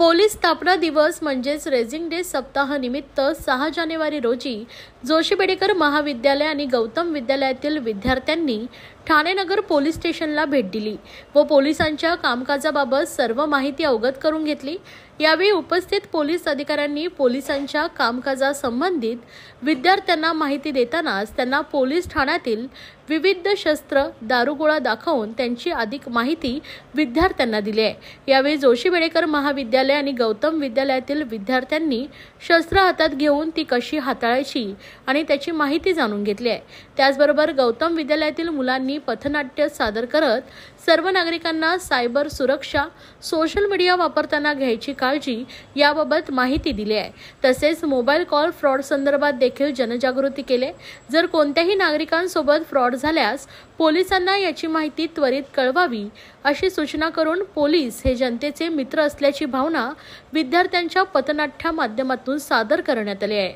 Police स्थापना दिवस म्हणजेच रेझिंग डे सप्ताहानिमित्त 6 जानेवारी रोजी जोशी बेडेकर महाविद्यालय आणि गौतम विद्यालयातील विद्यार्थ्यांनी ठाणे नगर पोलीस स्टेशनला भेट दिली व पोलिसांच्या कामकाजाबाबत सर्व माहिती अवगत करून घेतली। यावेळी उपस्थित पोलीस अधिकाऱ्यांनी पोलिसांच्या कामकाजासंबंधित विद्यार्थ्यांना माहिती देतानाच त्यांना पोलीस ठाण्यातील विविध शस्त्र, दारुगोळा दाखवून त्यांची अधिक माहिती विद्यार्थ्यांना दिली आहे। यावेळी जोशी बेडेकर महाविद्यालय आणि गौतम विद्यालयातील विद्यार्थ्यांनी शस्त्र हातात घेऊन ती कशी हाताळायची आणि त्याची माहिती जाणून घेतली आहे। त्याचबरोबर गौतम विद्यालयातील मुलांनी पथनाट्य सादर करत सर्व नागरिकांना सायबर सुरक्षा, सोशल मीडिया वापरताना घ्यायची काळजी याबाबत माहिती दिली आहे। तसेच मोबाईल कॉल फ्रॉड संदर्भात देखील जनजागृती केली। जर कोणत्याही नागरिकांसोबत फ्रॉड झाल्यास पोलिसांना याची माहिती त्वरित कळवावी अशी सूचना करून पोलीस हे जनतेचे मित्र असल्याची भावना विद्यार्थ्यांच्या पथनाट्या माध्यमातून सादर करण्यात आली आहे।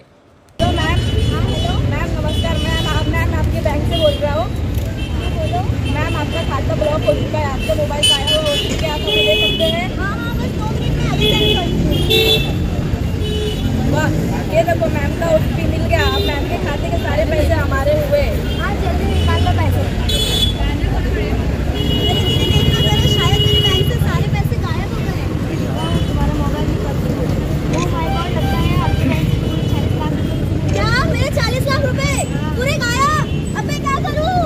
तो मैम नमस्कार। मैम आपके बैंक से बोल रहा हूँ। मैम आपका खाता ब्लॉक हो चुका है, आपका मोबाइल गायब हो चुका है, आप हमें दे सकते हैं? हाँ बस 2 मिनट में अभी सेंड कर। वाह, ये देखो मैम का OTP मिल गया। अब मैम के खाते के सारे पैसे हमारे हुए। हाँ जल्दी निकाल लो पैसे। शायद मेरे बैंक से सारे पैसे गायब हो गए। तुम्हारा मोबाइल भी कर। ओ माय गॉड, लगता है आपके बैंक से पूरे 40 लाख रुपए। क्या मेरे 40 लाख रुपए पूरे गायब? अब मैं क्या करूँ?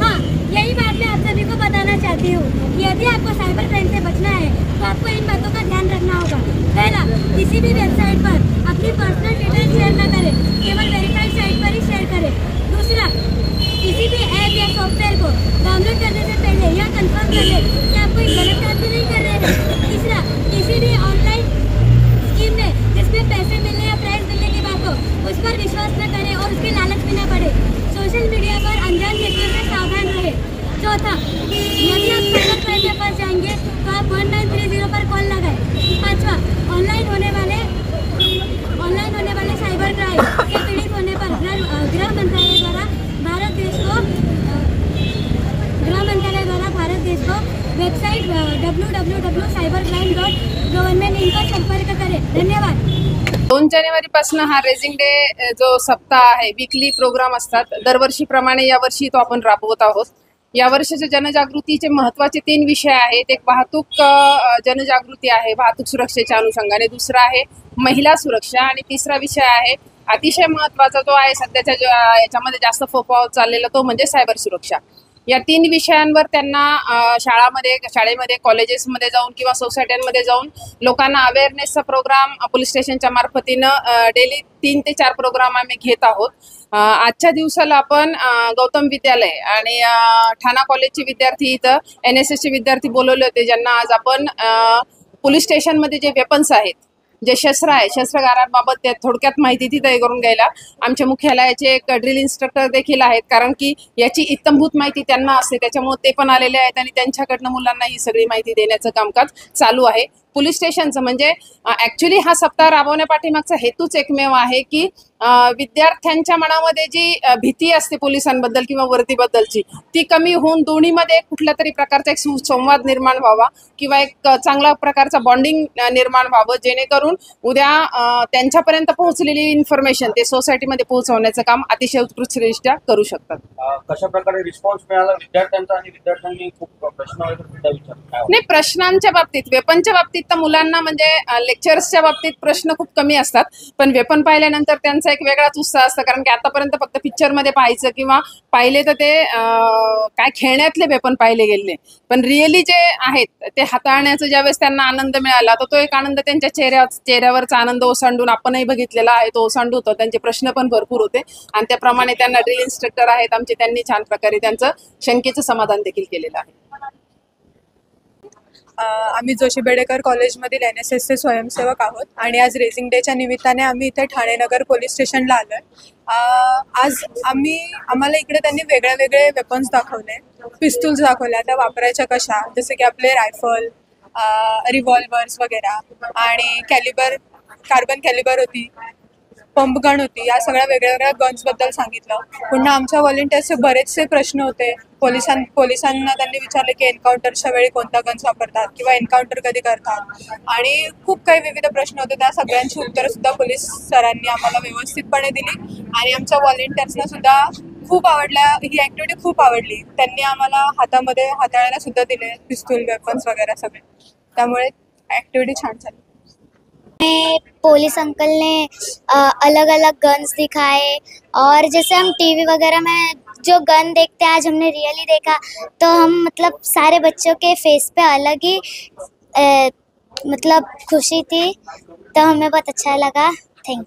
हाँ, यही बात मैं आप सभी को बताना चाहती हूँ। यदि आपको साइबर क्राइम से बचना है तो आपको इन बातों का ध्यान रखना होगा। पहला, किसी भी वेबसाइट पर अपनी पर्सनल डिटेल शेयर न करें, केवल वेरीफाइड साइट पर ही शेयर करें। दूसरा, किसी भी ऐप या सॉफ्टवेयर को डाउनलोड करने से पहले यह कंफर्म कर लें कि आप कोई गलत काम तो नहीं कर रहे हैं। तीसरा, किसी भी ऑनलाइन स्कीम में जिसमें पैसे मिलने या प्राइज मिलने की बात हो उस पर विश्वास न करें और उसके लालच में न पड़े। सोशल मीडिया पर अनजान व्यक्तियों से सावधान रहे। चौथा, यदि आप साइबर क्राइम में फंस जाएंगे तो आप 1930 पर कॉल लगाएं। पाँचवा, ऑनलाइन होने वाले साइबर क्राइम के पीड़ित होने पर गृह मंत्रालय द्वारा भारत देश को वेबसाइट www.cybercrime.gov.in पर संपर्क करें। धन्यवाद। 2 जानेवारीपासून हा रेझिंग डे जो सप्ताह आहे, वीकली प्रोग्राम असतात। दरवर्षीप्रमाणे यावर्षी तो आपण राबवत आहोत। या वर्षाच्या जनजागृतीचे महत्त्वाचे 3 विषय आहेत। एक वाहतूक जनजागृती आहे वाहतूक सुरक्षेच्या अनुषंगाने, दुसरा आहे महिला सुरक्षा आणि तिसरा विषय आहे अतिशय महत्त्वाचा जो आहे सध्याच्या याच्यामध्ये जास्त फोफाव चाललेला तो म्हणजे सायबर सुरक्षा। या 3 विषयांवर त्यांना शाळेमध्ये कॉलेजेसमध्ये जाऊन किंवा सोसायट्यांमध्ये जाऊन लोकांना अवेअरनेसचा प्रोग्राम पोलीस स्टेशनच्या मार्फतीनं डेली 3 ते 4 प्रोग्राम आम्ही घेत आहोत। आजच्या दिवसाला आपण गौतम विद्यालय आणि ठाणा कॉलेजचे विद्यार्थी इथं NSSचे विद्यार्थी बोलवले होते, ज्यांना आज आपण पोलीस स्टेशनमध्ये जे वेपन्स आहेत, जे शस्त्र आहे, शस्त्रागारांबाबत त्या थोडक्यात माहिती तिथे करून घ्यायला आमच्या मुख्यालयाचे एक ड्रिल इन्स्ट्रक्टर देखील आहेत, कारण की याची इत्तमभूत माहिती त्यांना असते, त्याच्यामुळे ते पण आलेले आहेत आणि त्यांच्याकडनं मुलांना ही सगळी माहिती देण्याचं कामकाज चालू आहे। पोलीस स्टेशनचं म्हणजे ॲक्च्युली हा सप्ताह राबवण्यापाठीमागचा हेतूच एकमेव आहे की विद्यार्थ्यांच्या मनामध्ये जी भीती असते पोलिसांबद्दल किंवा वर्दीबद्दलची ती कमी होऊन दोन्हीमध्ये कुठल्या तरी प्रकारचा एक सुसंवाद निर्माण व्हावा किंवा एक चांगला प्रकारचा बॉन्डिंग निर्माण व्हावं, जेणेकरून उद्या त्यांच्यापर्यंत पोहोचलेली इन्फॉर्मेशन ते सोसायटीमध्ये पोहोचवण्याचं काम अतिशय उत्कृष्टरित्या करू शकतात। कशा प्रकारे रिस्पॉन्स मिळाला विद्यार्थ्यांचा आणि विद्यार्थ्यांनी खूप प्रश्न विचारले? नाही, प्रश्नांच्या बाबतीत, वेपनच्या बाबतीत तर मुलांना म्हणजे लेक्चर्सच्या बाबतीत प्रश्न खूप कमी असतात, पण वेपन पाहिल्यानंतर त्यांचा एक वेगळाच उत्साह असतो, कारण की आतापर्यंत फक्त पिक्चरमध्ये पाहायचं किंवा पाहिले तर ते काय खेळण्यातले वेपन पाहिले गेले, पण रिअली जे आहेत ते हाताळण्याचा ज्यावेळेस त्यांना आनंद मिळाला तर तो एक आनंद त्यांच्या चेहऱ्यावरचा आनंद ओसांडून आपणही बघितलेला आहे, तो ओसांडू होतो। त्यांचे प्रश्न पण भरपूर होते आणि त्याप्रमाणे त्यांना ड्रिल इन्स्ट्रक्टर आहेत आमचे, त्यांनी छान प्रकारे त्यांचं शंकेचं समाधान देखील केलेलं आहे। आम्ही जोशी बेडेकर कॉलेजमधील NSSचे स्वयंसेवक आहोत आणि आज रेझिंग डेच्या निमित्ताने आम्ही इथे ठाणे नगर पोलीस स्टेशनला आलोय। आज आम्हाला इकडे त्यांनी वेगळे वेपन्स दाखवले, पिस्तूल्स दाखवल्या, त्या वापरायच्या कशा, जसे की आपले रायफल, रिव्हॉल्वर्स वगैरे आणि कार्बन कॅलिबर होती, पंप गन होती, या सगळ्या वेगवेगळ्या गन्सबद्दल सांगितलं। पुन्हा आमच्या व्हॉलंटियर्सचे बरेचसे प्रश्न होते, पोलिसांना त्यांनी विचारले की एन्काउंटरच्या वेळी कोणता गन्स वापरतात किंवा एन्काउंटर कधी करतात, आणि खूप काही विविध प्रश्न होते. त्या सगळ्यांची उत्तरं सुद्धा पोलीस सरांनी आम्हाला व्यवस्थितपणे दिली आणि आमच्या व्हॉलेंटियर्सना सुद्धा खूप आवडल्या. ही ॲक्टिव्हिटी खूप आवडली. त्यांनी आम्हाला हातामध्ये हाताळायला सुद्धा दिले पिस्तूल, वेपन्स वगैरह सगळे. त्यामुळे ॲक्टिव्हिटी छान झाली. पुलिस अंकल ने अलग अलग गन्स दिखाए, और जैसे हम टीवी वगैरह में जो गन देखते हैं आज हमने रियली देखा, तो हम मतलब सारे बच्चों के फेस पे अलग ही मतलब खुशी थी, तो हमें बहुत अच्छा लगा. Thank you.